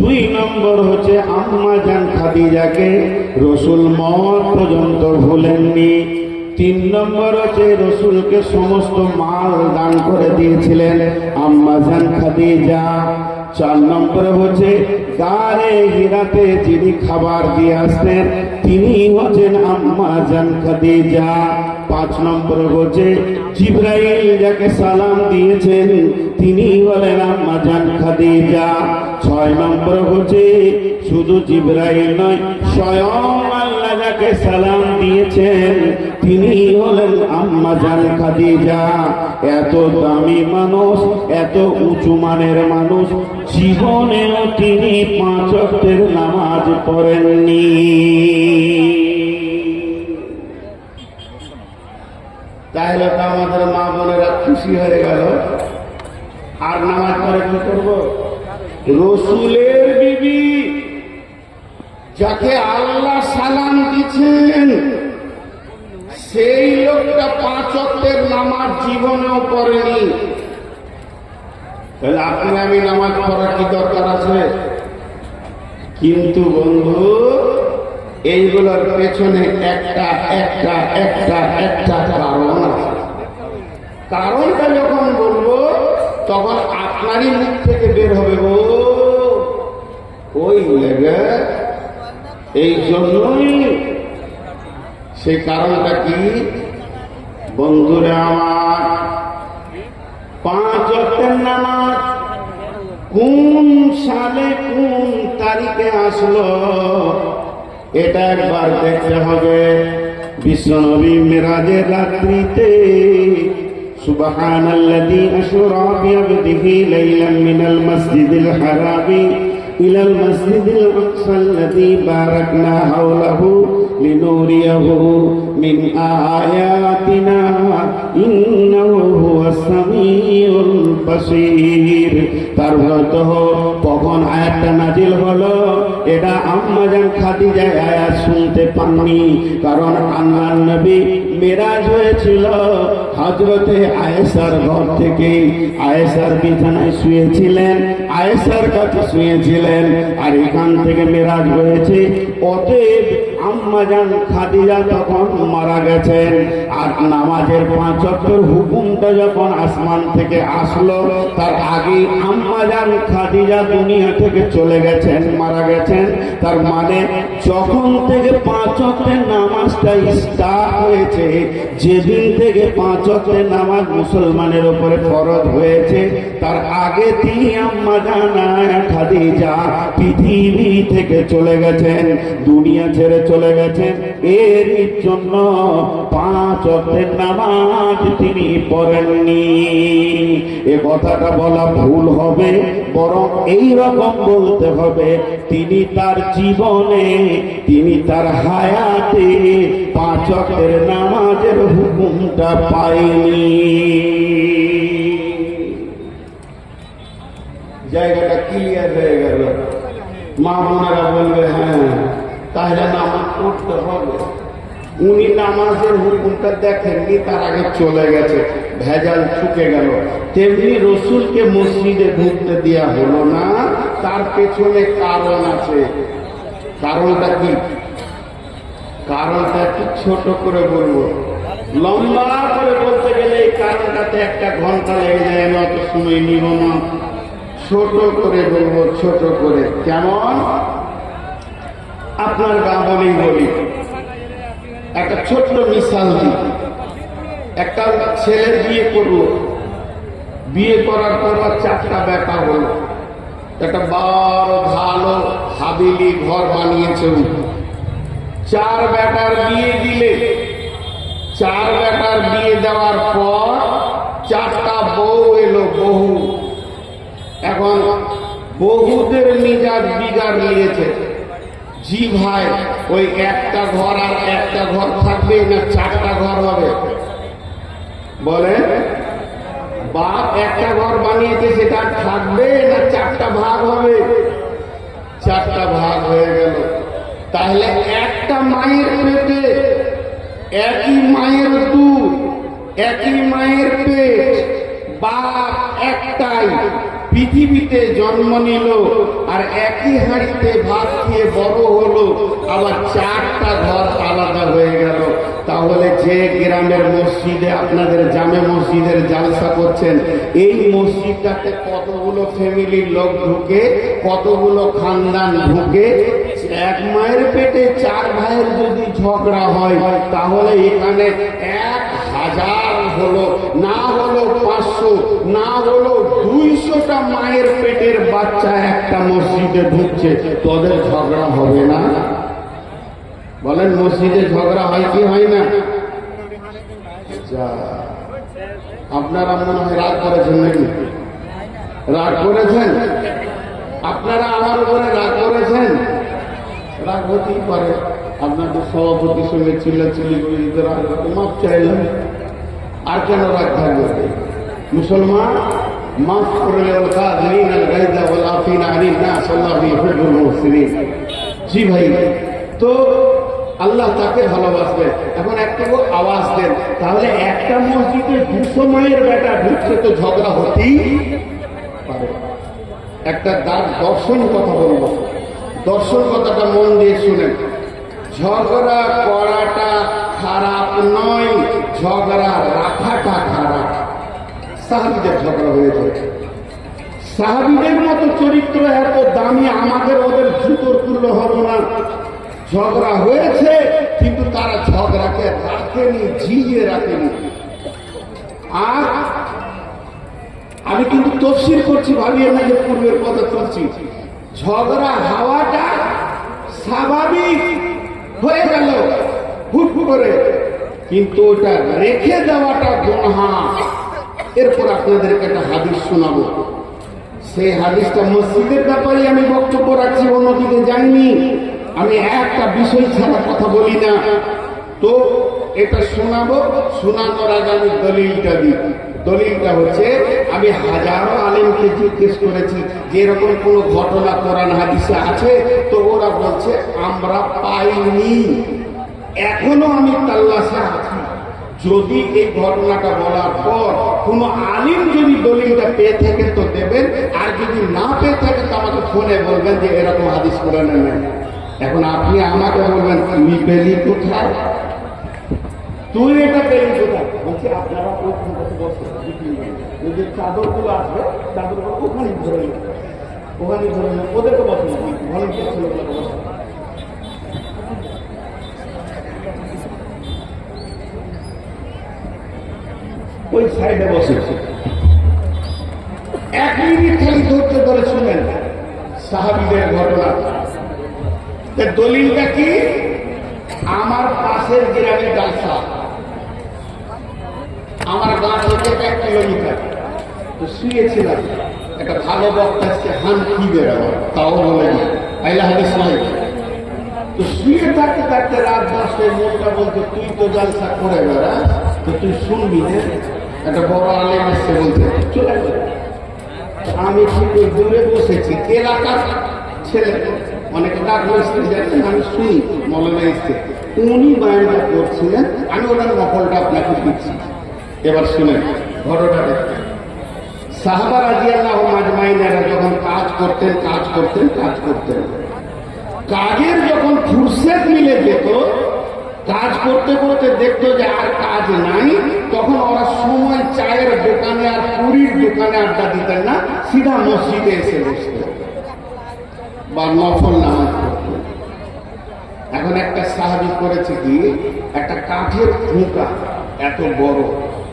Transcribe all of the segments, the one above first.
দুই নম্বর হচ্ছে আম্মা জান খাদিজাকে রসুল মওত পর্যন্ত ভুলেননি। তিন নম্বর হচ্ছে রসুলকে সমস্ত মাল দান করে দিয়েছিলেন আম্মা জান খাদিজা। চার নম্বরে হচ্ছে গারে হীরাতে যিনি খাবার দিয়ে আসতেন তিনি হচ্ছেন আম্মা জান খাদিজা। পাঁচ নম্বরে হচ্ছে জিবরাইল যাকে সালাম দিয়েছেন তিনি হলেন আম্মা জান খাদিজা। ছয় নম্বর হচ্ছে শুধু জিবরাইল নয়, স্বয়ং আল্লাহ যাকে সালাম দিয়েছেন তিনি হলেন আম্মা জান খাদিজা। এত দামি মানুষ, এত উঁচু মানের মানুষ, জীবনেও তিনি 5 ওয়াক্তের নামাজ পড়েননি। তাহলে তো আমাদের মা বোনেরা খুশি হয়ে গেল। আর নামাজ পড়ে কি করবো? রসুলের বিবি যাকে আল্লাহ সালাম দিচ্ছেন সেই লোকটা 5 ওয়াক্তের নামাজ জীবনেও পড়েনি। তাহলে আপনি আমি নামাজ পড়ার কি দরকার আছে? কিন্তু বন্ধু, এইগুলোর পেছনে একটা একটা একটা একটা কারণ আছে। কারণটা যখন বলবো তখন আপনারই মুখ থেকে বের হবে, ওই লেগে এই জন্যই। সেই কারণটা কি বন্ধুরা আমার? 5 ওয়াক্তের নামাজ কোন সালে কোন তারিখে আসলো এটা একবার দেখতে হবে। বিশ্বনবী মেরাজের রাত্রিতে সুবহানাল্লাযী আশরা বিআবদিহি লাইলাম মিনাল মাসজিদিল হারামি ইলাল মাসজিদিল আকসাল্লাযী বারাকনা হাওলাহু লিনুরিয়াহু মিন আয়াতিনা ইন্নাহু হুয়াস সামিউল বাসীর। তার অর্থ কখন আয়াতটা নাজিল হলো এটা আম্মা জান খাদিজা আয়াত শুনতে পাননি, কারণ আল্লাহর নবী মেরাজ হয়েছিল হযরতে আয়েশার ঘর থেকে। আয়েশার বিছানায় শুয়েছিলেন, আয়েশার কাছে শুয়েছিলেন, আর এখান থেকে মেরাজ হয়েছে। অতএব আম্মা জান খাদিজা তখন মারা গেছেন। আর নামাজের 5 ওয়াক্তের হুকুমটা যখন আসমান থেকে আসলো তার আগে আম্মা জান খাদিজা দুনিয়া থেকে চলে গেছেন, মারা গেছেন। তার মানে যখন থেকে 5 ওয়াক্তের নামাজটা স্টার্ট হয়েছে, যেদিন থেকে 5 ওয়াক্তের নামাজ মুসলমানের উপরে ফরজ হয়েছে, তার আগে তিনি আম্মা জান খাদিজা পৃথিবী থেকে চলে গেছেন, দুনিয়া ছেড়ে চলে গেছেন। এর জন্য 5 ওয়াক্তের নামাজ তিনি পড়েননি। এ কথাটা বলা ভুল হবে, বরং এই রকম বলতে হবে তিনি তার জীবনে, তিনি তার হায়াতে 5 ওয়াক্তের নামাজের হুকুমটা পায়নি। জায়গাটা ক্লিয়ার হয়ে গেল। মা বোনেরা বলবে হ্যাঁ তাহলে নামাজ পড়তে হবে। উনি নামাজের হুকুমটা দেখেননি, তার আগে চলে গেছে, ভেজাল ছুটে গেল। তেমনি রসুলকে মসজিদে ঢুকতে দেওয়া হলো না, তার পেছনে কারণ আছে। কারণটা কি? কারণটা একটু ছোট করে বলবো, লম্বা করে বলতে গেলে এই কারণটাতে 1 ঘন্টা লেগে যায়, আমি অত সময় নিব না। ছোট করে বলবো, ছোট করে। কেমন? আপনার গাবলেই বলি, একটা ছোট্ট মিশাল দিই। একটা ছেলে বিয়ে করলো, বিয়ে করার পর 4টা বেটা হলো। একটা বড় ভালো হাবিলি ঘর বানিয়েছে। 4 বেটার বিয়ে দিলে, 4 বেটার বিয়ে দেওয়ার পর 4টা বউ এলো, বহু। এখন বহুদের মিজাজ বিগাড় নিয়েছে। জি ভাই, ওই একটা ঘর আর একটা ঘর থাকবে না 4টা ঘর হবে? বলে বাপ একটা ঘর বানিয়েছে, সেটা থাকবে না 4টা ভাগ হবে? 4টা ভাগ হয়ে গেল। তাহলে একটা মায়ের পেটে একই মায়ের দুধ, একই মায়ের পেট, বাপ একটাই, পৃথিবীতে জন্ম নিল। আর আর একই হাঁড়িতে ভাত খেয়ে বড় হলো, আবার 4টা ঘর আলাদা হয়ে গেল। তাহলে যে গ্রামের মসজিদে আপনাদের জামে মসজিদের জালসা করছেন, এই মসজিদটাতে কতগুলো ফ্যামিলির লোক ঢুকে, কতগুলো খানদান ঢুকে। এক মায়ের পেটে 4 ভাইয়ের যদি ঝগড়া হয়, তাহলে এখানে 1000 হলো, না হলো 500, না হলো 200টা মায়ের পেটের বাচ্চা একটা মসজিদে ঢুকছে, তোদের ঝগড়া হবে না? বলেন, মসজিদে ঝগড়া হয় কি হয় না? আপনারা মনে হয় রাগ করেছেন নাকি? রাগ করেছেন আপনারা? আমার উপরে রাগ করেছেন? রাগ হতেই পারে, আপনাদের সভাপতির সঙ্গে চিল্লাচিল্লি করে দিতে রাগ হতে মাপ চাইলাম। আর কেন রাগ থাকবে? মুসলমান মাফ করে জি ভাই, তো আল্লাহ তাকে ভালোবাসবে। এখন একটা আওয়াজ দেন, তাহলে একটা মসজিদে 200 মায়ের বেটা ঢুকছে, তো ঝগড়া হতেই পারে। একটা দর্শন কথা বলবো, দর্শন কথাটা মন দিয়ে শুনেন। ঝগড়া করাটা খারাপ নয়, ঝগড়া রাখাটা খারাপ। সাহাবীদের ঝগড়া হয়েছে, সাহাবীদের মতো চরিত্র এত দামি, আমাদের ওদের জুতোর তুল্য হব না। ঝগড়া হয়েছে, কিন্তু তারা ঝগড়াকে রাখেনি, জিয়ে রাখেনি। আর আমি কিন্তু তফসির করছি, ভাবিয়ে না যে পূর্বের কথা তুলছি। ঝগড়া হওয়াটা স্বাভাবিক হয়ে গেল হুট করে, কিন্তু ওটা রেখে দেওয়াটা গুনাহ। এরপর আপনাদেরকে একটা হাদিস শোনাবো। সেই হাদিসটা মসজিদের ব্যাপারে আমি বক্তব্য রাখছি, অন্যদিকে যাইনি। আমি একটা বিষয় ছাড়া কথা বলি না, তো এটা শোনাবো। শোনানোর আগে আমি দলিলটা দিই। দলিলটা হচ্ছে, আমি হাজারো আলেমকে জিজ্ঞেস করেছি যে এরকম কোন ঘটনা কোরআন হাদিসে আছে, তো ওরা বলছে আমরা পাইনি। এখনো আমি তাল্লাশে আছি। যদি এই ঘটনাটা বলার পর কোন আলিম যদি দলিলটা পেয়ে থাকেন তো দেবেন, আর যদি না পেয়ে থাকেন তো আমাকে ফোনে বলবেন যে এরকম হাদিস কোরআনে নেই। এখন আপনি আমাকে বলবেন তুই পেলি কোথায়, তুই এটা পেলি কোথায়? বলছি আপনারা ওইখানটাতে বসে, যে চাদরগুলো আসবে চাদরগুলো ওখানে ধরে নেন, ওখানে ধরে নেন, ওদেরকে বসে ভলেন্টিয়ার ছেলেগুলোকে বসে। ওই সাইডে বসে 1 মিনিট খালি ধরতে ধরে শুনেন সাহাবীদের ঘটনা। দলিলটা কি? আমার পাশের গ্রামে জালসা, আমার গাঁ থেকে 1 কিলোমিটার। তো শুয়েছিলাম, একটা ভালো বক্তা আসছে, হান কি বেরোয় তাও বলে না, আইলা হাদিস নয়। তো শুয়ে থাকতে থাকতে রাত 10টায় মোটটা বলতে তুই তো জালসা করে বেড়া, তো তুই শুনবি না, একটা বড় আলেম আসছে বলতে চলে গেল। আমি ঠিক দূরে বসেছি, এলাকার ছেলে অনেকে ডাকলো স্ত্রী দেখছেন, আমি শুনি মৌলানা স্ত্রী উনি বায়ানটা করছিলেন, আমি ওনার নকলটা আপনাকে দিচ্ছি। এবার শুনেন ঘটনাটা। সাহাবা রাদিয়াল্লাহু আজমাইনেরা যখন কাজ করতেন কাজের যখন ফুরসত মিলে যেত, কাজ করতে করতে দেখতো যে আর কাজ নাই, তখন ওরা সময় চায়ের দোকানে আর পুরীর দোকানে আড্ডা দিতেন না, সিধা মসজিদে এসে বসতেন বা নফল নামাজ পড়তেন। এখন একটা সাহাবী করেছে কি, একটা কাঠের ঠোঁকা এত বড়,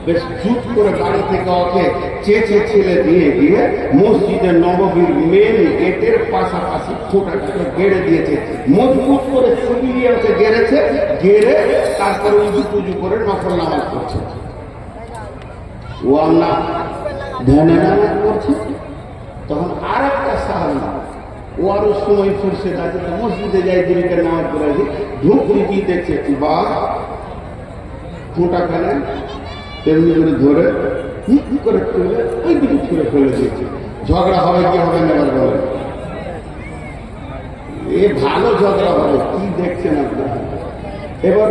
বেশ জুত করে বাড়ি থেকে ওকে চেঁচে ছেলে দিয়ে দিয়ে মসজিদের নববীর মেন গেটের পাশাপাশি ঠোঁটাটাকে গেড়ে দিয়েছে, মজবুত করে সিঁড়িয়ে ওকে গেড়েছে, গেড়ে তারপরে উজু পুজু করে নফল নামাজ করছে। ও আল্লাহ ধ্যানে নামাজ করছে। তখন আর একটা সাহাবী, ও আরো সময় ফুরসে আছে, মসজিদে যাই দিকে নামাজ পড়ে ঢুক কি দেখছে, বা ঠোঁটা খানে তেমনি করে ধরে করে তুলে ওই দিকে ছুঁড়ে ফেলে দিয়েছে। ঝগড়া হবে কি হবে না এবার বলে? এ ভালো ঝগড়া হবে, কি দেখছেন আপনারা? এবার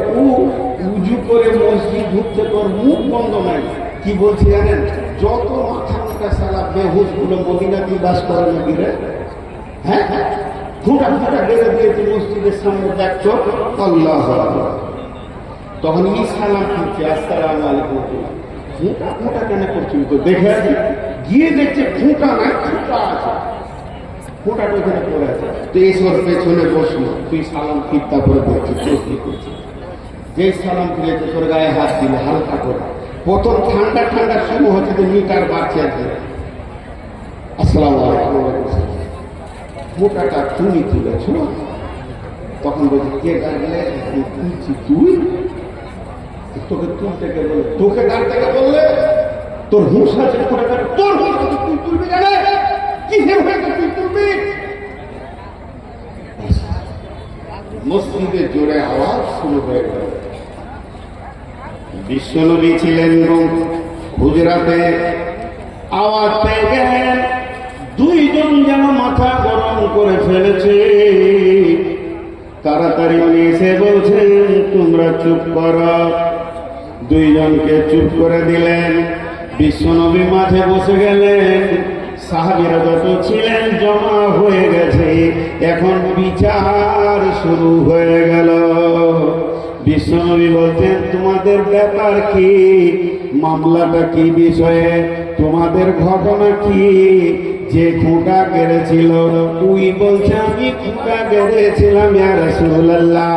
উজু করে মসজিদ ঢুকছে, তোর মুখ বন্ধ নাই। কি বলছি জানেন? যত মাথা মোটা সালা বেহুশ গুলো মদিনাতে বাস করে নাকি রে, হ্যাঁ, খুঁটা খুঁটা গেড়ে দিয়েছে মসজিদের সামনে, দেখছো আল্লাহ আকবার। তখন ই সালাম করছে, আসসালামু আলাইকুম। খুঁটা খুঁটা কেন করছিল তো দেখে আছে, গিয়ে দেখছে খুঁটা নাই, খুঁটা আছে, খুঁটাটা ওখানে পড়ে আছে। তো এইসব পেছনে বসলো, তুই সালাম ফিরতা করে দেখছিস, তোর কি করছিস? যে সালাম ফিরেছে তোর গায়ে হাত দিলে হালকা করে, প্রথম ঠান্ডা ঠান্ডা শুরু হচ্ছে, তো মিটার বাড়ছে আছে, আসসালামু আলাইকুম। খুঁটাটা তুমি তুলেছ, তখন বলছি কে ডাকলে? তুলছি তুই, তোকে তুলতে কে বলে? তোকে ডাকতে কে বললে? তোর হুঁশ আছে? তোর তুই তুলবি জানে কি হয়েছে, তুই তুলবি? মসজিদে জোরে আওয়াজ শুরু হয়ে গেল। বিশ্বনবী ছিলেন হুজরাতে, আওয়াজ পেয়ে গেলেন, দুইজন যেন মাথা গরম করে ফেলেছে। তাড়াতাড়ি উনি এসে বলছেন তোমরা চুপ করো। দুইজনকে চুপ করে দিলেন। বিশ্বনবী মাঝে বসে গেলেন, সাহাবীরা যত ছিলেন জমা হয়ে গেছে, এখন বিচার শুরু হয়ে গেল। বিশ্বনবী বলছেন তোমাদের ব্যাপার কি, মামলাটা কি বিষয়ে, তোমাদের ঘটনা কি? যে খুঁটা গেড়েছিল উই বলছে আমি খুঁটা গেড়েছিলাম ইয়া রাসূলুল্লাহ।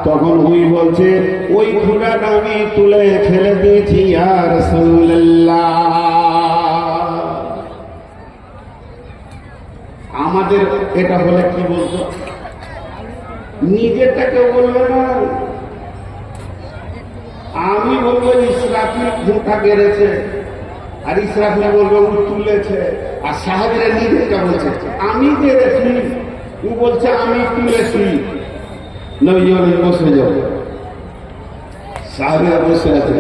তখন উই বলছে ওই খুঁটাটা আমি তুলে ফেলে দিয়েছি ইয়া রাসূলুল্লাহ। আমাদের এটা হলে কি বলতো? নিজেটাকে বলবে না, আমি বলবো ইসরাফিল খুঁটা গেড়েছে, আর ইসরাফিল বলবো ও তুলেছে। আর সাহাবীরা নিজেটা বলছে আমি গেড়েছি, ও বলছে আমি তুলেছি। নবী বসে যাও, সাহাবীরা বসে আছে।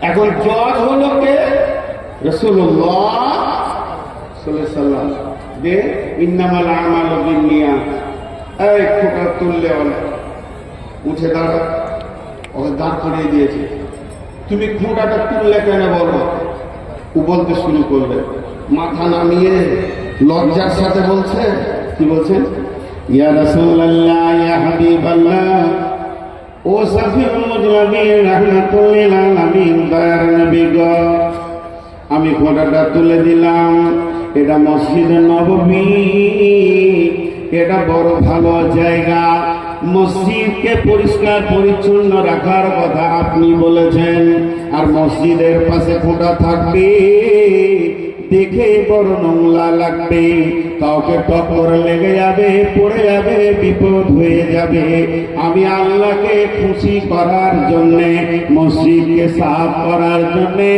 এখন জজ হলো কে? রাসূলুল্লাহ সাল্লাল্লাহু আলাইহি ওয়াসাল্লাম। দে ইন্নামাল আমালু বিন্নিয়াত, এই খুঁটা তুললে বলে উঠে দাঁড়া, ওকে দাঁড় করিয়ে দিয়েছে। তুমি খুঁটাটা তুললে কেন বলো? ও বলতে শুরু করবে, মাথা নামিয়ে লজ্জার সাথে বলছে, কি বলছেন? ইয়া রাসূলুল্লাহ ইয়া হাবিবাল্লাহ ও শফিউল মুজরিমিন রাহমাতুল লিল আলামিন, দয়ার নবী গো, আমি খুঁটাটা তুলে দিলাম। এটা মসজিদে নববী, এটা বড় ভালো জায়গা, মসজিদকে পরিষ্কার পরিচ্ছন্ন রাখার কথা আপনি বলেছেন, আর মসজিদের পাশে খুঁটা থাকবে, দেখে বড় নোংরা লাগবে, কাউকে টক্কর লেগে যাবে, পড়ে যাবে, বিপদ হয়ে যাবে। আমি আল্লাহকে খুশি করার জন্যে, মসজিদকে সাফ করার জন্যে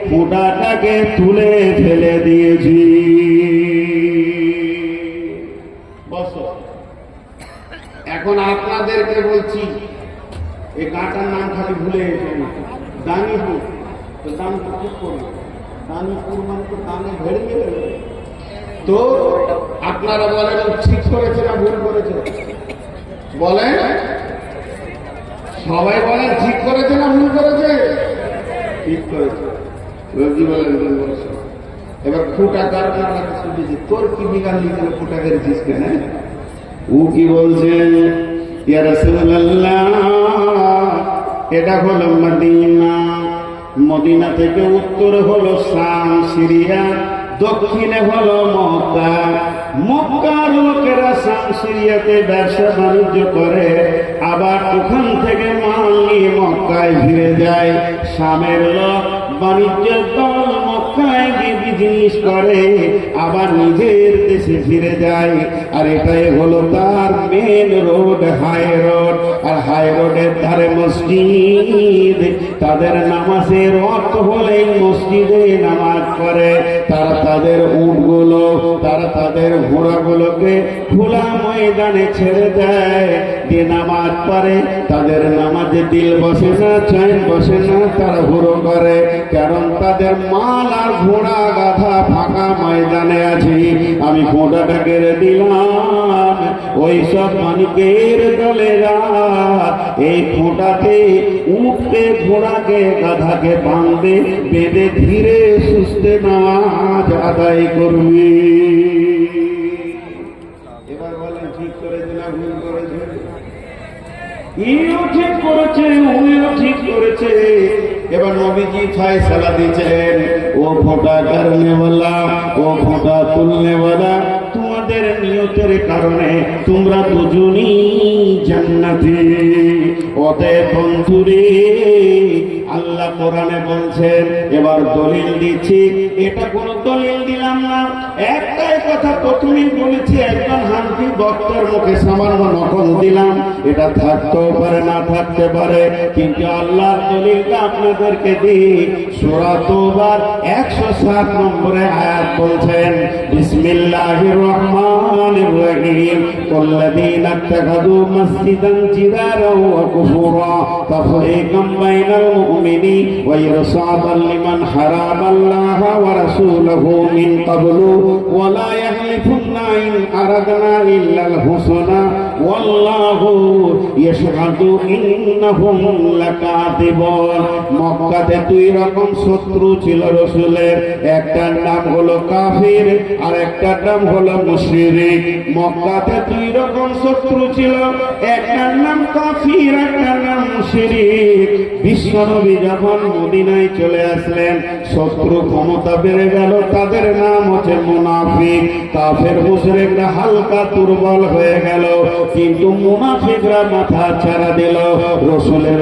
খুঁটাটাকে তুলে ফেলে দিয়েছি। এখন আপনাদেরকে বলছি, এই গাঁটার নাম খালি ভুলে গেছে, দানিপুর। তো দানিপুর ঠিক করবে, দানিপুর মানে তো দানে ভেড়ে গেলে। তো আপনারা বলেন ঠিক করেছে না ভুল করেছে? বলেন, সবাই বলেন ঠিক করেছে না ভুল করেছে? ঠিক করেছে। রোজি বলেন বলেছে। এবার খুঁটা কারণ শুনেছি, তোর কি বিঘার লিখে খুঁটা গেড়েছিস কেন? ও কি বলছেন? ইয়া রাসূলুল্লাহ এটা হলো মদিনা, মদিনা থেকে উত্তরে হলো শাম সিরিয়া, দক্ষিণে হলো মক্কা। মক্কার লোকেরা শাম সিরিয়াতে ব্যবসা বাণিজ্য করে, আবার ওখান থেকে মাল নিয়ে মক্কায় ফিরে যায়। শামের লোক বাণিজ্যের দল মক্কায় গিয়ে বিজনেস করে, আবার নিজের দেশে ফিরে যায়। আর এটাই হলো তার মেন রোড, হাই রোড। আর হাই রোডের ধারে মসজিদ, তাদের নামাজের অর্থ হলে মসজিদে নামাজ পড়ে। তারা তাদের উটগুলো, তারা তাদের ঘোড়াগুলোকে খোলা ময়দানে ছেড়ে দেয়, দিয়ে নামাজ পড়ে। তাদের নামাজে দিল বসে না, চৈন বসে না, তারা হুড়ো করে, কারণ তাদের মাল আর ঘোড়া গাধা ফাঁকা ময়দানে আছে। আমি ঘোড়াটা কেড়ে দিলাম, ওই সব মানিকের দলেরা এই খোঁটাতে উঠতে ঘোড়াকে গাধাকে বাঁধবে, বেঁধে ধীরে সুস্থে নামাজ আদায় করবে। এবার বলেন ঠিক করেছে না ভুল করেছে? ইও ঠিক করেছে, উনিও ঠিক করেছে। এবার নবীজি ফয়সালা দিচ্ছেন, ও ফোঁটা করনেওয়ালা, ও ফোঁটা তুলনেওয়ালা, তোমাদের নিয়তের কারণে তোমরা দুজনই জান্নাতি। অতএব বন্ধুরে, আল্লাহ কোরআনে বলছেন, এবার দলিল দিচ্ছি। এটা কোন দলিল দিলাম না, একটাই কথা প্রথমেই বলেছি, একজন হানফি বক্তার মুখে সামান্য নকল দিলাম। এটা থাকতেও পারে, না থাকতে পারে, কিন্তু আল্লাহর দলিলটা আপনাদেরকে দিই। সূরা তাওবার 107 নম্বরে আয়াত বলছেন, বিসমিল্লাহির রহমানির রহিম, ওয়াল্লাযীনা ইত্তাখাযু মাসজিদান জিরারাও ওয়া কুফুরা তাফরীকাম বাইনাল মুমিনি ওয়া ইরসাদান লিমান হারামাল্লাহা ওয়া রাসূলুহু মিন ক্বাবলু ওয়া লা ইয়াহলিফুন্না ইন আরাদনা ইল্লাল হুসনা ওয়াল্লাহু ইয়াশহাদু ইন্নাহুম লাকাযিবুন। মক্কাতে দুই রকম শত্রু ছিল রাসূলের, একটার নাম হলো কাফির আর একটার নাম হলো মুশরিক। মক্কাতে দুই রকম শত্রু ছিল, একটার নাম কাফির, একটার নাম মুশরিক। বিশ্বনবী যখন মদিনায় চলে আসলেন, শত্রু ক্ষমতা বেড়ে গেল, তাদের নাম হচ্ছে মুনাফিক। কাফের মুশরিকরা হালকা দুর্বল হয়ে গেল, কিন্তু মুনাফিকরা মাথা ছাড়া দিল। রাসূলের